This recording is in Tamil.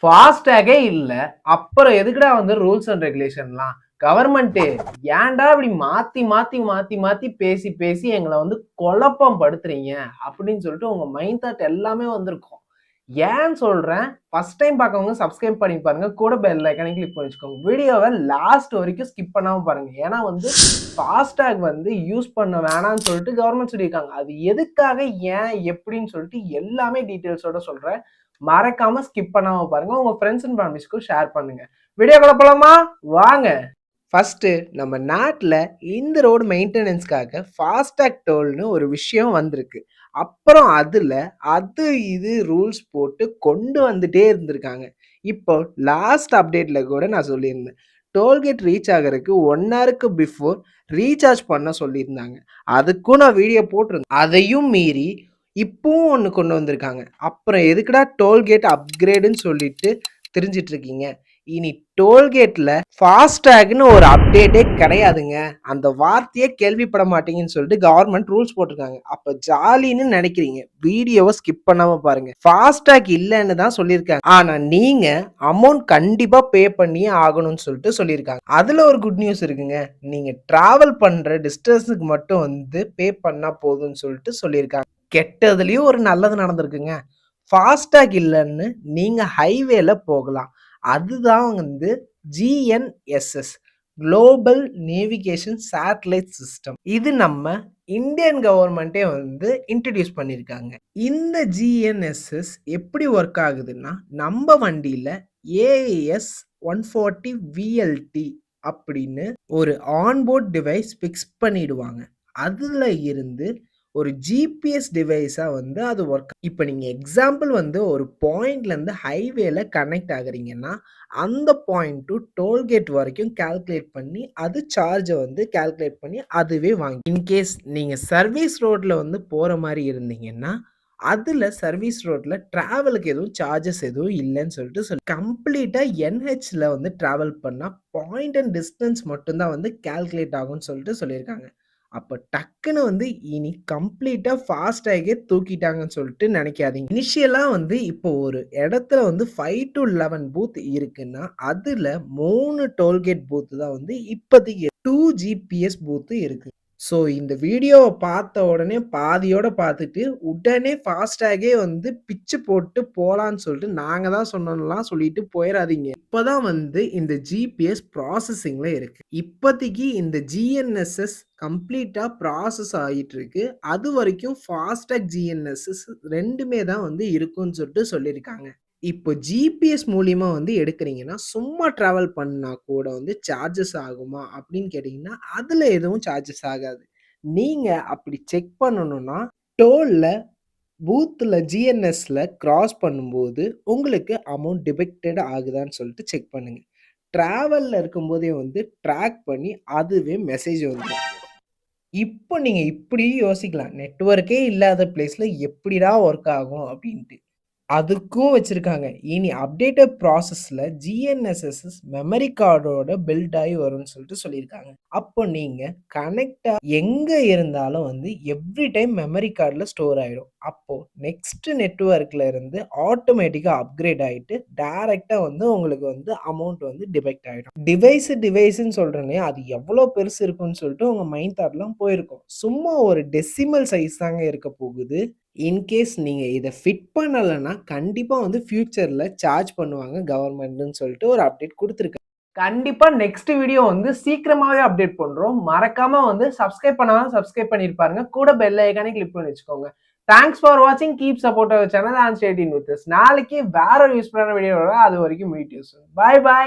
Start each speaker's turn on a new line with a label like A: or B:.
A: ஃபாஸ்டேகே இல்ல, அப்புறம் எதுக்குடா வந்து ரூல்ஸ் அண்ட் ரெகுலேஷன்லாம்? கவர்மெண்ட்டு ஏன்டா இப்படி மாத்தி மாத்தி மாத்தி மாத்தி பேசி பேசி எங்களை வந்து குழப்பம் படுத்துறீங்க அப்படின்னு சொல்லிட்டு உங்க மைண்ட் தாட் எல்லாமே வந்திருக்கும். ஏன்னு சொல்றேன், ஃபர்ஸ்ட் டைம் பார்க்கவங்க சப்ஸ்கிரைப் பண்ணி பாருங்க, கூட பெல் ஐக்கானை கிளிக் பண்ணி வச்சுக்கோங்க. வீடியோவை லாஸ்ட் வரைக்கும் ஸ்கிப் பண்ணாம பாருங்க. ஏன்னா வந்து ஃபாஸ்டேக் வந்து யூஸ் பண்ண வேணாம்னு சொல்லிட்டு கவர்மெண்ட் சொல்லியிருக்காங்க. அது எதுக்காக, ஏன், எப்படின்னு சொல்லிட்டு எல்லாமே டீட்டெயில்ஸோட சொல்றேன். மறக்காம ஸ்கிப் பண்ணாம பாருங்க. உங்க ஃப்ரெண்ட்ஸ் அண்ட் ஃபேமிலிஸ்க்கும் ஷேர் பண்ணுங்க. வீடியோக்குள்ள போலாமா? வாங்க. ஃபர்ஸ்ட் நம்ம நாட்டில் இந்த ரோடு மெயின்டெனன்ஸ்க்காக ஃபாஸ்டேக் டோல்னு ஒரு விஷயம் வந்திருக்கு. அப்புறம் அது இது ரூல்ஸ் போட்டு கொண்டு வந்துட்டே இருந்திருக்காங்க. இப்போ லாஸ்ட் அப்டேட்ல கூட நான் சொல்லியிருந்தேன், டோல்கேட் ரீச் ஆகிறதுக்கு 1 ஹவருக்கு பிஃபோர் ரீசார்ஜ் பண்ண சொல்லியிருந்தாங்க. அதுக்கும் நான் வீடியோ போட்டிருந்தேன். அதையும் மீறி இப்பவும் ஒன்று கொண்டு வந்திருக்காங்க. அப்புறம் எதுக்குடா டோல்கேட் அப்கிரேடுன்னு சொல்லிட்டு தெரிஞ்சிட்டு இருக்கீங்க? இனி டோல்கேட்ல ஃபாஸ்டேக்னு ஒரு அப்டேட்டே கிடையாதுங்க. அந்த வார்த்தையே கேள்விப்பட மாட்டீங்கன்னு சொல்லிட்டு கவர்மெண்ட் ரூல்ஸ் போட்டிருக்காங்க. அப்ப ஜாலின்னு நினைக்கிறீங்க, வீடியோவை ஸ்கிப் பண்ணாம பாருங்க. ஃபாஸ்டேக் இல்லைன்னு தான் சொல்லியிருக்காங்க, ஆனா நீங்க அமௌண்ட் கண்டிப்பா பே பண்ணியே ஆகணும்னு சொல்லிட்டு சொல்லியிருக்காங்க. அதுல ஒரு குட் நியூஸ் இருக்குங்க. நீங்க டிராவல் பண்ற டிஸ்டன்ஸுக்கு மட்டும் வந்து பே பண்ணா போதும்னு சொல்லிட்டு சொல்லியிருக்காங்க. கெட்டதுலயும் ஒரு நல்லது நடந்திருக்குங்க. ஃபாஸ்டேக் இல்லைன்னு நீங்க ஹைவேல போகலாம். அதுதான் வந்து GNSS, global navigation satellite system. இது நம்ம இந்தியன் கவர்மெண்ட்டே வந்து இன்ட்ரடியூஸ் பண்ணியிருக்காங்க. இந்த ஜிஎன்எஸ்எஸ் எப்படி ஒர்க் ஆகுதுன்னா, நம்ம வண்டியில ஏஎஸ் 140 விஎல்டி அப்படின்னு ஒரு ஆன்போர்ட் டிவைஸ் ஃபிக்ஸ் பண்ணிடுவாங்க. அதுல இருந்து ஒரு ஜிபிஎஸ் டிவைஸா வந்து அது ஒர்க். இப்போ நீங்க எக்ஸாம்பிள் வந்து ஒரு பாயிண்ட்ல இருந்து ஹைவேல கனெக்ட் ஆகுறீங்கன்னா, அந்த பாயிண்ட் டு டோல்கேட் வரைக்கும் கால்குலேட் பண்ணி அது சார்ஜை வந்து கால்குலேட் பண்ணி அதுவே வாங்கி. இன்கேஸ் நீங்க சர்வீஸ் ரோட்ல வந்து போற மாதிரி இருந்தீங்கன்னா, அதுல சர்வீஸ் ரோட்ல டிராவலுக்கு எதுவும் சார்ஜஸ் எதுவும் இல்லைன்னு சொல்லிட்டு கம்ப்ளீட்டா என்ஹெச்ல வந்து டிராவல் பண்ணா பாயிண்ட் அண்ட் டிஸ்டன்ஸ் மட்டும்தான் வந்து கால்குலேட் ஆகும்னு சொல்லிட்டு சொல்லியிருக்காங்க. அப்போ டக்குன்னு வந்து இனி கம்ப்ளீட்டாக ஃபாஸ்டேகே தூக்கிட்டாங்கன்னு சொல்லிட்டு நினைக்காதீங்க. இனிஷியலாக வந்து இப்போ ஒரு இடத்துல வந்து 5 to 11 பூத் இருக்குன்னா, அதில் 3 டோல்கேட் பூத்து தான் வந்து இப்போதைக்கு 2 ஜிபிஎஸ் பூத்து இருக்கு. ஸோ இந்த வீடியோவை பார்த்த உடனே பாதியோட பார்த்துட்டு உடனே ஃபாஸ்டேகே வந்து பிச்சு போட்டு போகலான்னு சொல்லிட்டு நாங்கள் தான் சொன்னோம்லாம் சொல்லிட்டு போயிடாதீங்க. இப்போதான் வந்து இந்த ஜிபிஎஸ் ப்ராசஸிங்கில் இருக்கு. இப்போதைக்கு இந்த ஜிஎன்எஸ்எஸ் கம்ப்ளீட்டாக ப்ராசஸ் ஆகிட்டு இருக்கு. அது வரைக்கும் ஃபாஸ்டேக் ஜிஎன்எஸ்எஸ் ரெண்டுமே தான் வந்து இருக்குன்னு சொல்லிட்டு சொல்லியிருக்காங்க. இப்போ ஜிபிஎஸ் மூலியமா வந்து எடுக்கிறீங்கன்னா, சும்மா ட்ராவல் பண்ணா கூட வந்து சார்ஜஸ் ஆகுமா அப்படின்னு கேட்டிங்கன்னா, அதில் எதுவும் சார்ஜஸ் ஆகாது. நீங்க அப்படி செக் பண்ணணும்னா, டோல்ல பூத்தில் ஜிஎன்எஸ்ல கிராஸ் பண்ணும்போது உங்களுக்கு அமௌண்ட் டிடெக்டட் ஆகுதான்னு சொல்லிட்டு செக் பண்ணுங்க. ட்ராவலில் இருக்கும்போதே வந்து ட்ராக் பண்ணி அதுவே மெசேஜ் வந்துடும். இப்போ நீங்கள் இப்படி யோசிக்கலாம், நெட்வொர்க்கே இல்லாத பிளேஸில் எப்படிடா ஒர்க் ஆகும் அப்படின்ட்டு. அதுக்கும் வச்சிருக்காங்க. இனி அப்டேட்டட் ப்ராசஸ்ல ஜிஎன்எஸ்எஸ் மெமரி கார்டோட பில்ட் ஆகி வரும்னு சொல்லிட்டு சொல்லியிருக்காங்க. அப்போ நீங்க கனெக்டா எங்க இருந்தாலும் வந்து எவ்ரி டைம் மெமரி கார்டில் ஸ்டோர் ஆயிடும். அப்போ நெக்ஸ்ட் நெட்வொர்க்ல இருந்து ஆட்டோமேட்டிக்கா அப்கிரேட் ஆயிட்டு டைரக்டா வந்து உங்களுக்கு வந்து அமௌண்ட் வந்து டிடெக்ட் ஆயிடும். டிவைஸ்ன்னு சொல்றேனே, அது எவ்வளோ பெருசு இருக்குன்னு சொல்லிட்டு உங்க மைண்ட் தாட்லாம் போயிருக்கும். சும்மா ஒரு டெசிமல் சைஸ் தாங்க இருக்க போகுது. இன்கேஸ் நீங்க இதை ஃபிட் பண்ணலைன்னா கண்டிப்பா வந்து ஃபியூச்சர்ல சார்ஜ் பண்ணுவாங்க கவர்மெண்ட்னு சொல்லிட்டு ஒரு அப்டேட் கொடுத்துருக்காங்க. கண்டிப்பா நெக்ஸ்ட் வீடியோ வந்து சீக்கிரமாவே அப்டேட் பண்றோம். மறக்காம வந்து சப்ஸ்கிரைப் பண்ணாலும் சப்ஸ்கிரைப் பண்ணிருப்பாருங்க, கூட பெல் ஐகானை கிளிக் பண்ணி வச்சுக்கோங்க. தேங்க்ஸ் ஃபார் வாட்சிங். Keep support our channel and stay tuned with us. நாளைக்கு வேற ஒரு யூஸ்ஃபுல்லான வீடியோ வரும். அது வரைக்கும் meet you soon. Bye by.